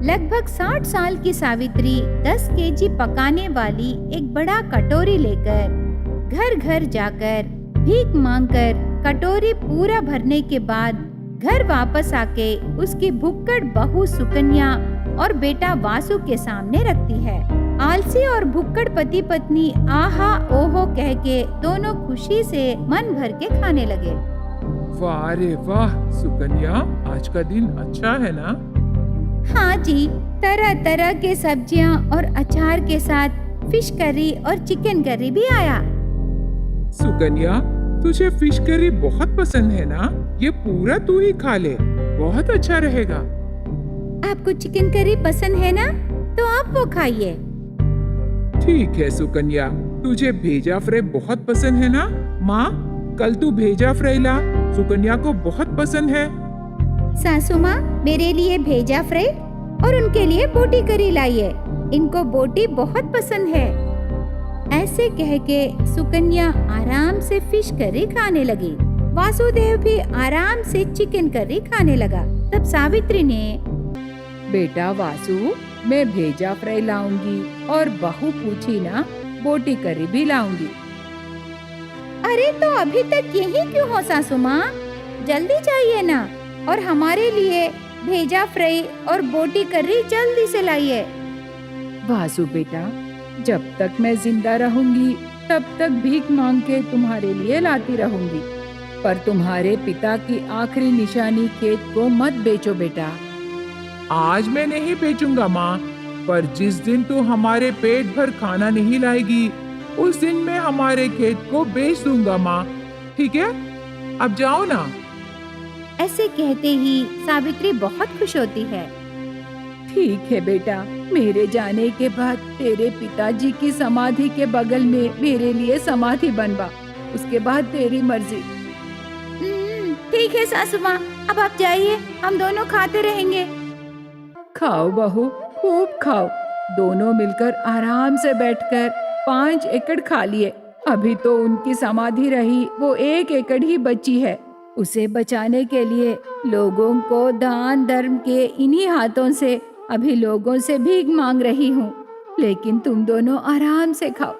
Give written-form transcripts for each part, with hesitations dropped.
लगभग 60 साल की सावित्री 10 केजी पकाने वाली एक बड़ा कटोरी लेकर घर घर जाकर भीख मांगकर कटोरी पूरा भरने के बाद घर वापस आके उसकी भुक्कड़ बहू सुकन्या और बेटा वासु के सामने रखती है। आलसी और भुक्कड़ पति पत्नी आहा ओहो कह के दोनों खुशी से मन भर के खाने लगे। वाह रे वाह सुकन्या, आज का दिन अच्छा है ना? हाँ जी, तरह तरह के सब्जियाँ और अचार के साथ फिश करी और चिकन करी भी आया। सुकन्या, तुझे फिश करी बहुत पसंद है ना? ये पूरा तू ही खा ले, बहुत अच्छा रहेगा। आपको चिकन करी पसंद है ना? तो आप वो खाइए। ठीक है सुकन्या, तुझे भेजा फ्राई बहुत पसंद है ना? माँ, कल तू भेजा फ्राई ला, सुकन्या को बहुत पसंद है। सासू माँ, मेरे लिए भेजा फ्राई और उनके लिए बोटी करी लाइए, इनको बोटी बहुत पसंद है। ऐसे कह के सुकन्या आराम से फिश करी खाने लगी। वासुदेव भी आराम से चिकन करी खाने लगा। तब सावित्री ने, बेटा वासु, मैं भेजा फ्राई लाऊंगी और बहू पूछी ना बोटी करी भी लाऊंगी। अरे तो अभी तक यही क्यों हो सासू माँ? जल्दी चाहिए ना, और हमारे लिए भेजा फ्राई और बोटी करी जल्दी से लाइए। वासु बेटा, जब तक मैं जिंदा रहूंगी तब तक भीख मांग के तुम्हारे लिए लाती रहूंगी, पर तुम्हारे पिता की आखिरी निशानी खेत को मत बेचो बेटा। आज मैं नहीं बेचूंगा माँ, पर जिस दिन तू हमारे पेट भर खाना नहीं लाएगी उस दिन मैं हमारे खेत को बेच दूंगा माँ, ठीक है? अब जाओ ना। ऐसे कहते ही सावित्री बहुत खुश होती है। ठीक है बेटा, मेरे जाने के बाद तेरे पिताजी की समाधि के बगल में मेरे लिए समाधि बनवा, उसके बाद तेरी मर्जी। ठीक है सासू माँ, अब आप जाइए, हम दोनों खाते रहेंगे। खाओ बहू, खूब खाओ। दोनों मिलकर आराम से बैठकर 5 एकड़ खा लिए। अभी तो उनकी समाधि रही वो 1 एकड़ ही बची है। उसे बचाने के लिए लोगों को दान धर्म के इन्हीं हाथों से अभी लोगों से भीख मांग रही हूँ, लेकिन तुम दोनों आराम से खाओ।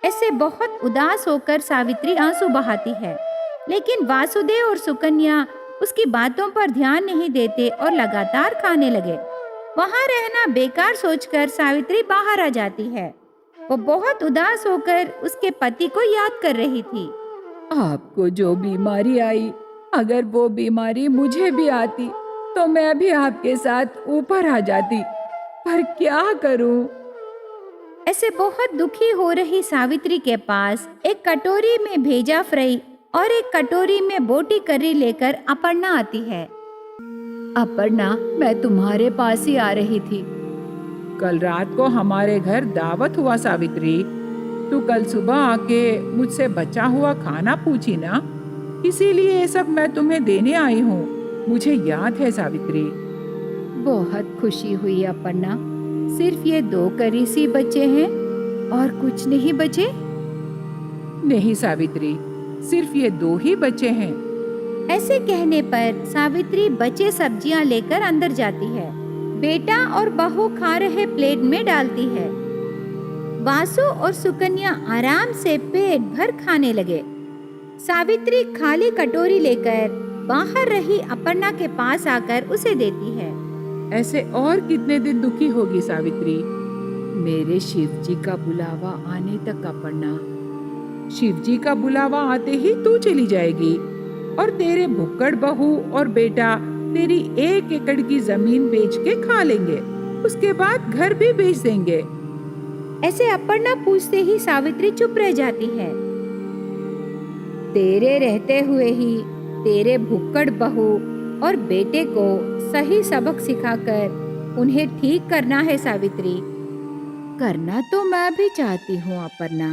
ऐसे बहुत उदास होकर सावित्री आंसू बहाती है, लेकिन वासुदेव और सुकन्या उसकी बातों पर ध्यान नहीं देते और लगातार खाने लगे। वहाँ रहना बेकार सोचकर सावित्री बाहर आ जाती है। वो बहुत उदास होकर उसके पति को याद कर रही थी। आपको जो बीमारी आई, अगर वो बीमारी मुझे भी आती तो मैं भी आपके साथ ऊपर आ जाती, पर क्या करूं? ऐसे बहुत दुखी हो रही सावित्री के पास एक कटोरी में भेजा फ्राई और एक कटोरी में बोटी करी लेकर अपर्णा आती है। अपर्णा, मैं तुम्हारे पास ही आ रही थी। कल रात को हमारे घर दावत हुआ सावित्री, तू कल सुबह आके मुझसे बचा हुआ खाना पूछी ना, इसीलिए ये सब मैं तुम्हें देने आई हूँ। मुझे याद है सावित्री। बहुत खुशी हुई अपर्णा, सिर्फ ये 2 करी सी बचे हैं और कुछ नहीं बचे? नहीं सावित्री, सिर्फ ये 2 ही बचे हैं। ऐसे कहने पर सावित्री बचे सब्जियां लेकर अंदर जाती है। बेटा और बहू खा रहे प्लेट में डालती है। वासु और सुकन्या आराम से पेट भर खाने लगे। सावित्री खाली कटोरी लेकर बाहर रही अपर्णा के पास आकर उसे देती है। ऐसे और कितने दिन दुखी होगी सावित्री? मेरे शिवजी का बुलावा आने तक अपर्णा। शिवजी का बुलावा आते ही तू चली जाएगी और तेरे भुक्कड़ बहू और बेटा तेरी 1 एकड़ की जमीन बेच के खा लेंगे, उसके बाद घर भी बेच देंगे। ऐसे अपर्णा पूछते ही सावित्री चुप रह जाती है। तेरे रहते हुए ही तेरे भुक्कड़ बहू और बेटे को सही सबक सिखाकर उन्हें ठीक करना है सावित्री। करना तो मैं भी चाहती हूँ अपर्णा,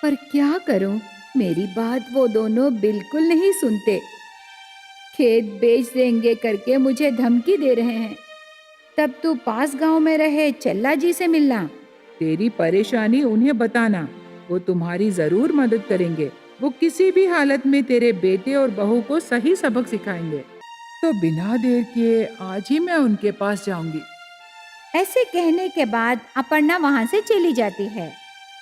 पर क्या करूँ, मेरी बात वो दोनों बिल्कुल नहीं सुनते। खेत बेच देंगे करके मुझे धमकी दे रहे हैं। तब तू पास गांव में रहे चल्ला जी से मिलना। तेरी परेशानी उन्हें बताना, वो तुम्हारी जरूर मदद करेंगे। वो किसी भी हालत में तेरे बेटे और बहू को सही सबक सिखाएंगे। तो बिना देर किए आज ही मैं उनके पास जाऊंगी। ऐसे कहने के बाद अपर्णा वहां से चली जाती है।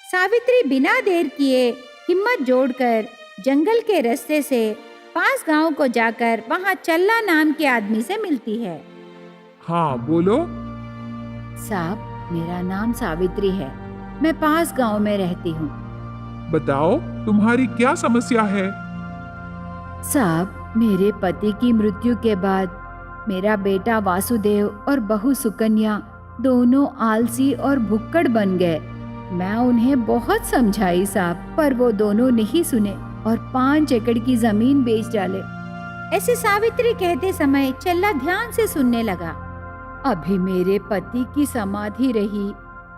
सावित्री बिना देर किए हिम्मत जोड़कर जंगल के रास्ते से पास गांव को जाकर वहां चल्ला नाम के आदमी से मिलती है। हाँ बोलो। साहब, मेरा नाम सावित्री है। मैं पास गांव में रहती हूँ। बताओ तुम्हारी क्या समस्या है। साहब, मेरे पति की मृत्यु के बाद मेरा बेटा वासुदेव और बहू सुकन्या दोनों आलसी और भुक्कड़ बन गए। मैं उन्हें बहुत समझाई साहब, पर वो दोनों नहीं सुने और 5 एकड़ की जमीन बेच डाले। ऐसे सावित्री कहते समय चल्ला ध्यान से सुनने लगा। अभी मेरे पति की समाधि रही,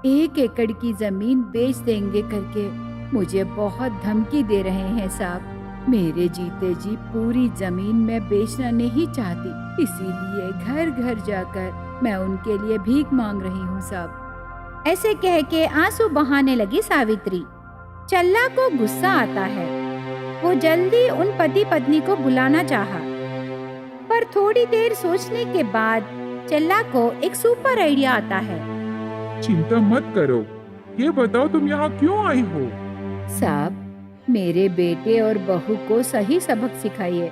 1 एकड़ की जमीन बेच देंगे करके मुझे बहुत धमकी दे रहे हैं साहब। मेरे जीते जी पूरी जमीन मैं बेचना नहीं चाहती, इसीलिए घर घर जाकर मैं उनके लिए भीख मांग रही हूँ साहब। ऐसे कह के आंसू बहाने लगी सावित्री। चल्ला को गुस्सा आता है। वो जल्दी उन पति पत्नी को बुलाना चाहा, पर थोड़ी देर सोचने के बाद चल्ला को एक सुपर आइडिया आता है। चिंता मत करो, ये बताओ तुम यहाँ क्यों आई हो। साहब, मेरे बेटे और बहू को सही सबक सिखाइए।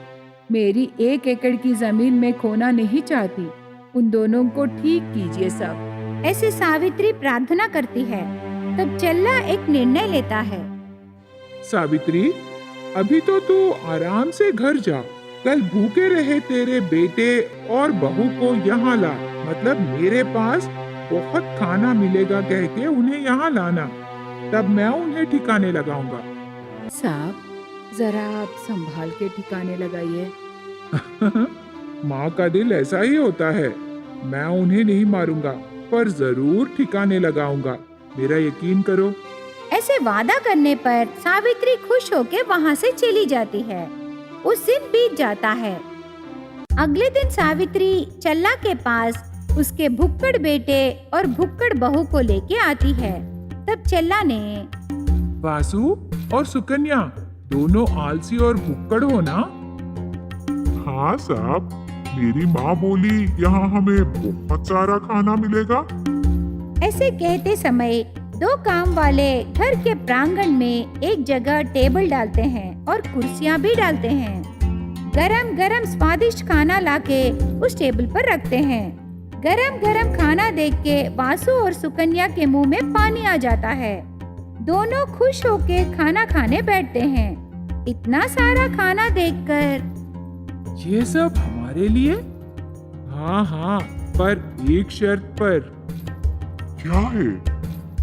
मेरी 1 एकड़ की जमीन में खोना नहीं चाहती, उन दोनों को ठीक कीजिए साहब। ऐसे सावित्री प्रार्थना करती है। तब चल्ला एक निर्णय लेता है। सावित्री, अभी तो तू आराम से घर जा। कल भूखे रहे तेरे बेटे और बहू को यहाँ ला, मतलब मेरे पास बहुत खाना मिलेगा कह के उन्हें यहाँ लाना, तब मैं उन्हें ठिकाने लगाऊंगा। साहब, जरा आप संभाल के ठिकाने लगाइए। माँ का दिल ऐसा ही होता है। मैं उन्हें नहीं मारूंगा, पर जरूर ठिकाने लगाऊंगा, मेरा यकीन करो। ऐसे वादा करने पर सावित्री खुश होकर वहाँ से चली जाती है। उस दिन बीत जाता है। अगले दिन सावित्री चल्ला के पास उसके भुक्कड़ बेटे और भुक्कड़ बहू को लेके आती है। तब चल्ला ने, वासु और सुकन्या दोनों आलसी और भुक्कड़ हो ना? हाँ साहब, मेरी माँ बोली यहाँ हमें बहुत सारा खाना मिलेगा। ऐसे कहते समय 2 काम वाले घर के प्रांगण में एक जगह टेबल डालते हैं और कुर्सियां भी डालते हैं। गरम गरम स्वादिष्ट खाना लाके उस टेबल पर रखते हैं। गरम गरम खाना देख के वासु और सुकन्या के मुंह में पानी आ जाता है। दोनों खुश होके खाना खाने बैठते हैं। इतना सारा खाना देखकर, ये सब हमारे लिए? हाँ हाँ, पर एक शर्त पर। क्या है?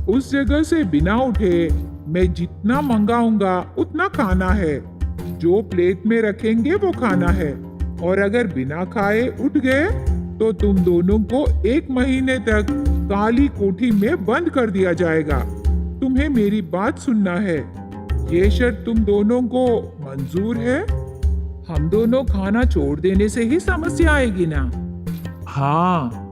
उस जगह से बिना उठे मैं जितना मंगाऊंगा उतना खाना है। जो प्लेट में रखेंगे वो खाना है, और अगर बिना खाए उठ गए तो तुम दोनों को 1 महीने तक काली कोठी में बंद कर दिया जाएगा। तुम्हें मेरी बात सुनना है। ये शर्त तुम दोनों को मंजूर है? हम दोनों खाना छोड़ देने से ही समस्या आएगी ना? हाँ।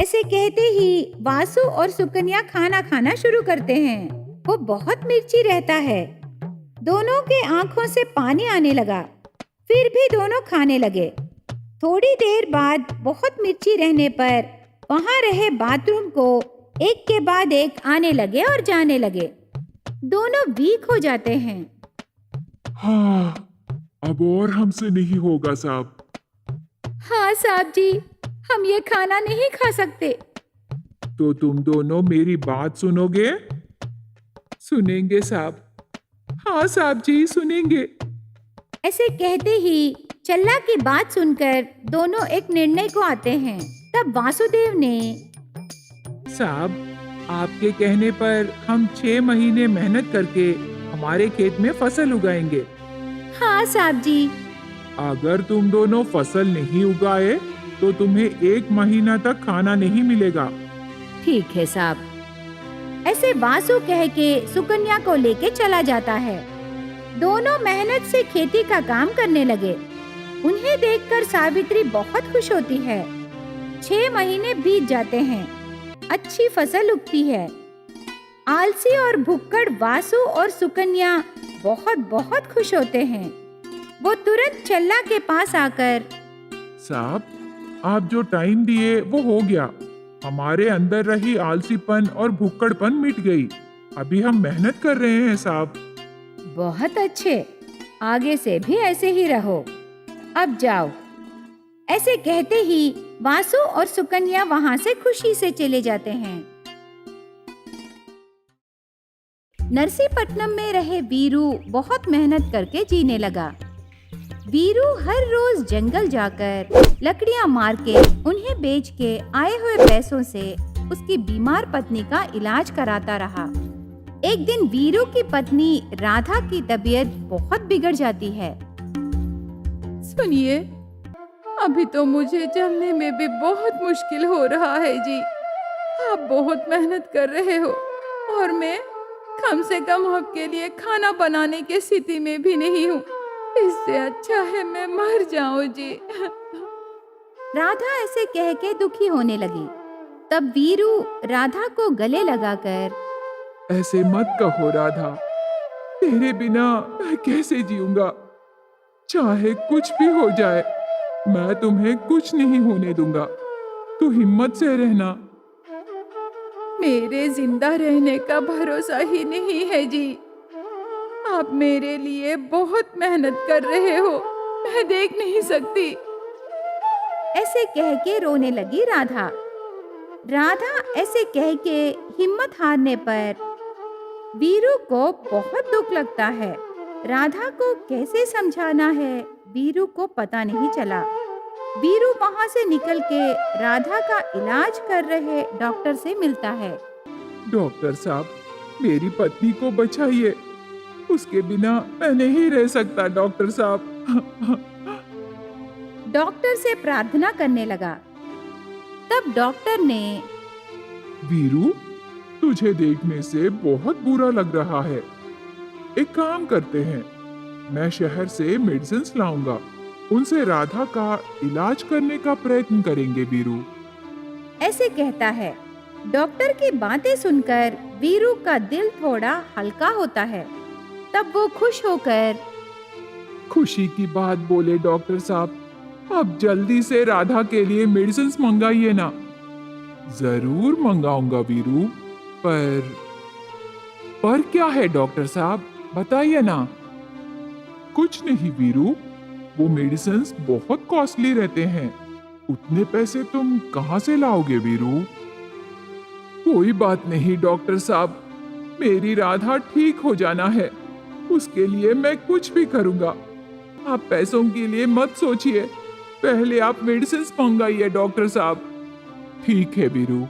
ऐसे कहते ही वासु और सुकन्या खाना खाना शुरू करते हैं। वो बहुत मिर्ची रहता है। दोनों के आंखों से पानी आने लगा। फिर भी दोनों खाने लगे। थोड़ी देर बाद बहुत मिर्ची रहने पर वहां रहे बाथरूम को एक के बाद एक आने लगे और जाने लगे। दोनों वीक हो जाते हैं। हाँ, अब और हमसे नहीं होगा साहब। हाँ साहब जी, हम ये खाना नहीं खा सकते। तो तुम दोनों मेरी बात सुनोगे? सुनेंगे साहब। हाँ साहब जी, सुनेंगे। ऐसे कहते ही चल्ला की बात सुनकर दोनों एक निर्णय को आते हैं। तब वासुदेव ने, साहब, आपके कहने पर हम 6 महीने मेहनत करके हमारे खेत में फसल उगाएंगे। हाँ साहब जी। अगर तुम दोनों फसल नहीं उगाए तो तुम्हें 1 महीना तक खाना नहीं मिलेगा। ठीक है साहब। ऐसे वासु कह के सुकन्या को लेके चला जाता है। दोनों मेहनत से खेती का काम करने लगे। उन्हें देखकर सावित्री बहुत खुश होती है। 6 महीने बीत जाते हैं। अच्छी फसल उगती है। आलसी और भुक्कड़ वासु और सुकन्या बहुत बहुत खुश होते हैं। वो तुरंत चल्ला के पास आकर, साहब, आप जो टाइम दिए वो हो गया। हमारे अंदर रही आलसीपन और भुक्कड़पन मिट गई। अभी हम मेहनत कर रहे हैं साहब। बहुत अच्छे, आगे से भी ऐसे ही रहो। अब जाओ। ऐसे कहते ही वासु और सुकन्या वहां से खुशी से चले जाते हैं। नरसीपट्टनम में रहे वीरू बहुत मेहनत करके जीने लगा। वीरू हर रोज जंगल जाकर लकड़ियां मार के उन्हें बेच के आए हुए पैसों से उसकी बीमार पत्नी का इलाज कराता रहा। एक दिन वीरू की पत्नी राधा की तबीयत बहुत बिगड़ जाती है। सुनिए, अभी तो मुझे चलने में भी बहुत मुश्किल हो रहा है जी। आप बहुत मेहनत कर रहे हो और मैं कम से कम आपके लिए खाना बनाने की स्थिति में भी नहीं हूँ। इससे अच्छा है मैं मर जाऊं जी। राधा ऐसे कह के दुखी होने लगी। तब वीरू राधा को गले लगाकर, ऐसे मत कहो राधा, तेरे बिना मैं कैसे जीऊंगा। चाहे कुछ भी हो जाए, मैं तुम्हें कुछ नहीं होने दूंगा। तू हिम्मत से रहना। मेरे जिंदा रहने का भरोसा ही नहीं है जी। आप मेरे लिए बहुत मेहनत कर रहे हो, मैं देख नहीं सकती। ऐसे कह के रोने लगी राधा। राधा ऐसे कह के हिम्मत हारने पर वीरू को बहुत दुख लगता है। राधा को कैसे समझाना है वीरू को पता नहीं चला। वीरू वहां से निकल के राधा का इलाज कर रहे डॉक्टर से मिलता है। डॉक्टर साहब, मेरी पत्नी को बचाइए। उसके बिना मैं नहीं रह सकता डॉक्टर साहब। डॉक्टर से प्रार्थना करने लगा। तब डॉक्टर ने, वीरू, तुझे देखने से बहुत बुरा लग रहा है। एक काम करते हैं, मैं शहर से मेडिसिन लाऊंगा। उनसे राधा का इलाज करने का प्रयत्न करेंगे वीरू। ऐसे कहता है। डॉक्टर की बातें सुनकर वीरू का दिल थोड़ा हल्का होता है। तब वो खुश होकर, खुशी की बात बोले डॉक्टर साहब, अब जल्दी से राधा के लिए मेडिसिन मंगाइए ना। जरूर मंगाऊंगा वीरू, पर क्या है डॉक्टर साहब, बताइए ना। कुछ नहीं वीरू, वो मेडिसिन बहुत कॉस्टली रहते हैं। उतने पैसे तुम कहाँ से लाओगे वीरू? कोई बात नहीं डॉक्टर साहब, मेरी राधा ठीक हो जाना है। उसके लिए मैं कुछ भी करूंगा। आप पैसों के लिए मत सोचिए, पहले आप मेडिसिन मंगाइए डॉक्टर साहब। ठीक है वीरू।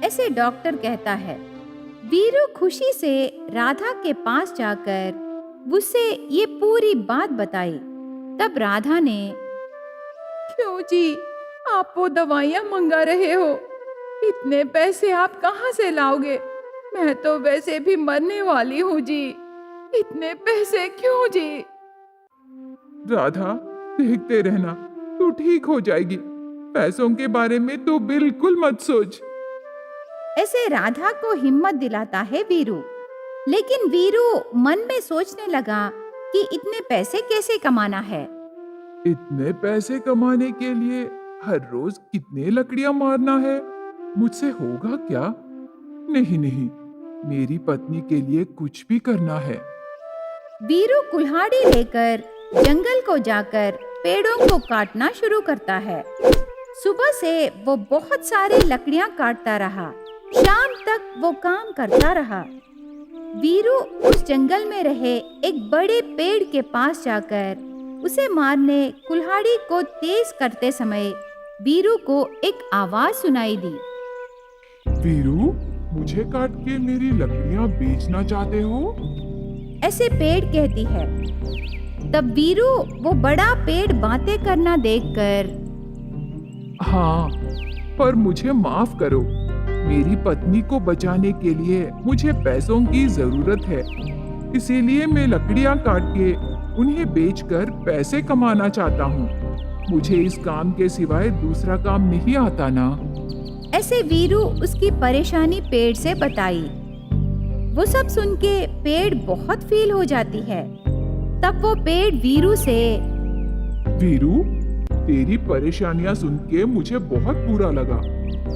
ऐसे डॉक्टर कहता है। वीरू खुशी से राधा के पास जाकर उससे ये पूरी बात बताई। तब राधा ने, क्यों जी, आप वो दवाइयाँ मंगा रहे हो? इतने पैसे आप कहाँ से लाओगे? मैं तो वैसे भी मरने वाली हूँ जी। इतने पैसे क्यों जी? राधा, देखते रहना, तू ठीक हो जाएगी। पैसों के बारे में तो बिल्कुल मत सोच। ऐसे राधा को हिम्मत दिलाता है वीरू। लेकिन वीरू मन में सोचने लगा कि इतने पैसे कैसे कमाना है। इतने पैसे कमाने के लिए हर रोज कितने लकड़ियां मारना है? मुझसे होगा क्या? नहीं, मेरी पत्नी के लिए कुछ भी करना है। वीरू कुल्हाड़ी लेकर जंगल को जाकर पेड़ों को काटना शुरू करता है। सुबह से वो बहुत सारे लकड़ियां काटता रहा। शाम तक वो काम करता रहा। वीरू उस जंगल में रहे एक बड़े पेड़ के पास जाकर उसे मारने कुल्हाड़ी को तेज करते समय वीरू को एक आवाज सुनाई दी। वीरू, मुझे काट के मेरी लकड़ियां बेचना चाहते हो? ऐसे पेड़ कहती है। तब वीरू वो बड़ा पेड़ बातें करना देखकर, हाँ, पर मुझे माफ करो। मेरी पत्नी को बचाने के लिए मुझे पैसों की जरूरत है। इसीलिए मैं लकड़ियां काट के उन्हें बेचकर पैसे कमाना चाहता हूँ। मुझे इस काम के सिवाय दूसरा काम नहीं आता ना। ऐसे वीरू उसकी परेशानी पेड़ से बताई। वो सब सुन के पेड़ बहुत फील हो जाती है। तब वो पेड़ वीरू से, वीरू, तेरी परेशानियां सुन के मुझे बहुत बुरा लगा,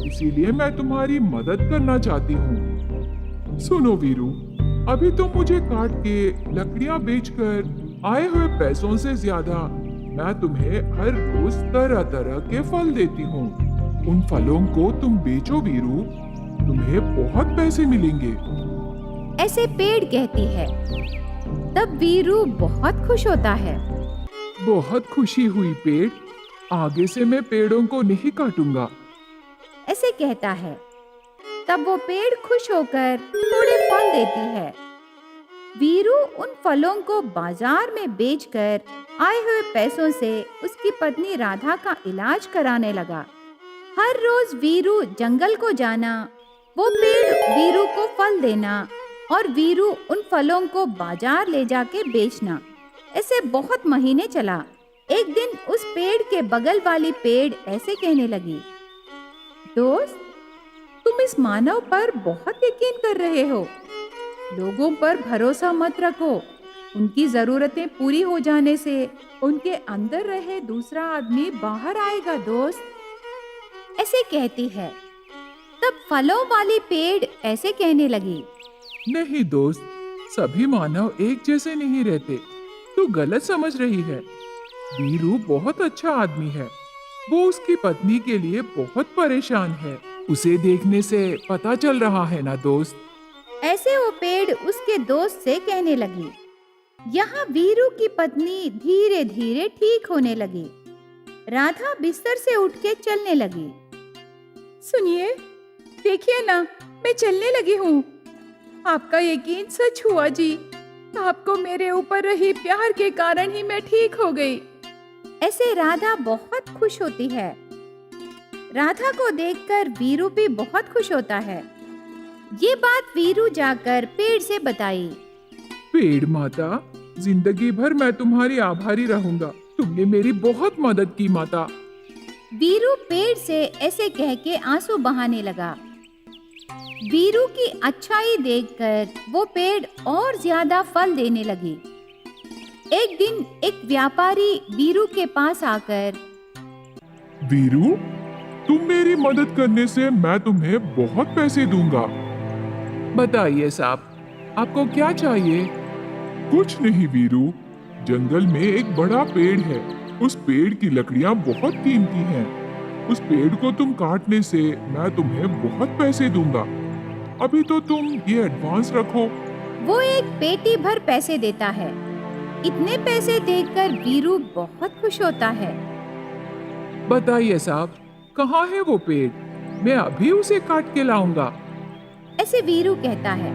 इसीलिए मैं तुम्हारी मदद करना चाहती हूँ। सुनो वीरू, अभी तो मुझे काट के लकड़ियां बेचकर आए हुए पैसों से ज्यादा मैं तुम्हें हर रोज तरह तरह के फल देती हूँ। उन फलों को तुम बेचो वीरू, तुम्हें बहुत पैसे मिलेंगे। ऐसे पेड़ कहती है। तब वीरू बहुत खुश होता है। बहुत खुशी हुई पेड़, आगे से मैं पेड़ों को नहीं काटूंगा। ऐसे कहता है। तब वो पेड़ खुश होकर थोड़े फल देती है। वीरू उन फलों को बाजार में बेचकर आए हुए पैसों से उसकी पत्नी राधा का इलाज कराने लगा। हर रोज वीरू जंगल को जाना, वो पेड़ वीरू को फल देना और वीरू उन फलों को बाजार ले जाके बेचना। ऐसे बहुत महीने चला। एक दिन उस पेड़ के बगल वाली पेड़ ऐसे कहने लगी, दोस्त, तुम इस मानव पर बहुत यकीन कर रहे हो। लोगों पर भरोसा मत रखो। उनकी जरूरतें पूरी हो जाने से उनके अंदर रहे दूसरा आदमी बाहर आएगा दोस्त। ऐसे कहती है। तब फलों वाली पेड़ ऐसे कहने लगी, नहीं दोस्त, सभी मानव एक जैसे नहीं रहते, तू गलत समझ रही है। वीरू बहुत अच्छा आदमी है, वो उसकी पत्नी के लिए बहुत परेशान है, उसे देखने से पता चल रहा है ना दोस्त। ऐसे वो पेड़ उसके दोस्त से कहने लगी। यहाँ वीरू की पत्नी धीरे धीरे ठीक होने लगी। राधा बिस्तर से उठ के चलने लगी। सुनिए, देखिए ना, मैं चलने लगी हूँ। आपका यकीन सच हुआ जी। आपको मेरे ऊपर रही प्यार के कारण ही मैं ठीक हो गई। ऐसे राधा बहुत खुश होती है। राधा को देखकर वीरू भी बहुत खुश होता है। ये बात वीरू जाकर पेड़ से बताई। पेड़ माता, जिंदगी भर मैं तुम्हारी आभारी रहूंगा, तुमने मेरी बहुत मदद की माता। वीरू पेड़ से ऐसे कह के आंसू बहाने लगा। वीरू की अच्छाई देखकर वो पेड़ और ज्यादा फल देने लगी। एक दिन एक व्यापारी वीरू के पास आकर, वीरू, तुम मेरी मदद करने से मैं तुम्हें बहुत पैसे दूंगा। बताइए साहब, आपको क्या चाहिए? कुछ नहीं वीरू, जंगल में एक बड़ा पेड़ है। उस पेड़ की लकड़ियां बहुत कीमती हैं। उस पेड़ को तुम काटने से मैं तुम्हें बहुत पैसे दूंगा। अभी तो तुम ये एडवांस रखो। वो एक पेटी भर पैसे देता है। इतने पैसे देखकर वीरू बहुत खुश होता है। बताइए साहब, कहाँ है वो पेड़? मैं अभी उसे काट के लाऊंगा। ऐसे वीरू कहता है।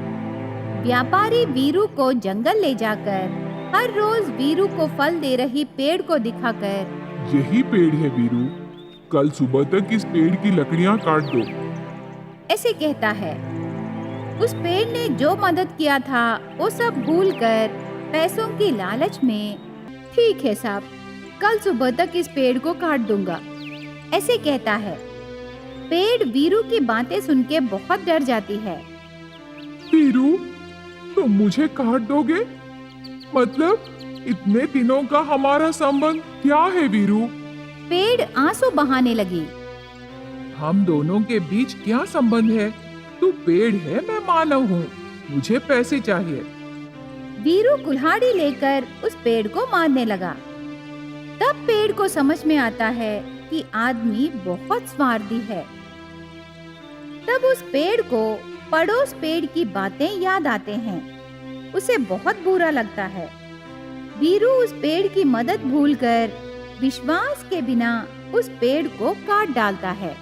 व्यापारी वीरू को जंगल ले जाकर हर रोज वीरू को फल दे रही पेड़ को दिखाकर, यही पेड़ है वीरू, कल सुबह तक इस पेड़ की लकड़ियां काट दो। ऐसे कहता है। उस पेड़ ने जो मदद किया था वो सब भूलकर पैसों की लालच में, ठीक है साहब, कल सुबह तक इस पेड़ को काट दूंगा। ऐसे कहता है। पेड़ वीरू की बातें सुन के बहुत डर जाती है। वीरू, तुम मुझे काट दोगे? मतलब इतने दिनों का हमारा संबंध क्या है वीरू? पेड़ आंसू बहाने लगी। हम दोनों के बीच क्या संबंध है? तू पेड़ है, मैं मानव हूँ, मुझे पैसे चाहिए। वीरू कुल्हाड़ी लेकर उस पेड़ को मारने लगा। तब पेड़ को समझ में आता है कि आदमी बहुत स्वार्थी है। तब उस पेड़ को पड़ोस पेड़ की बातें याद आते हैं। उसे बहुत बुरा लगता है। वीरू उस पेड़ की मदद भूलकर विश्वास के बिना उस पेड़ को काट डालता है।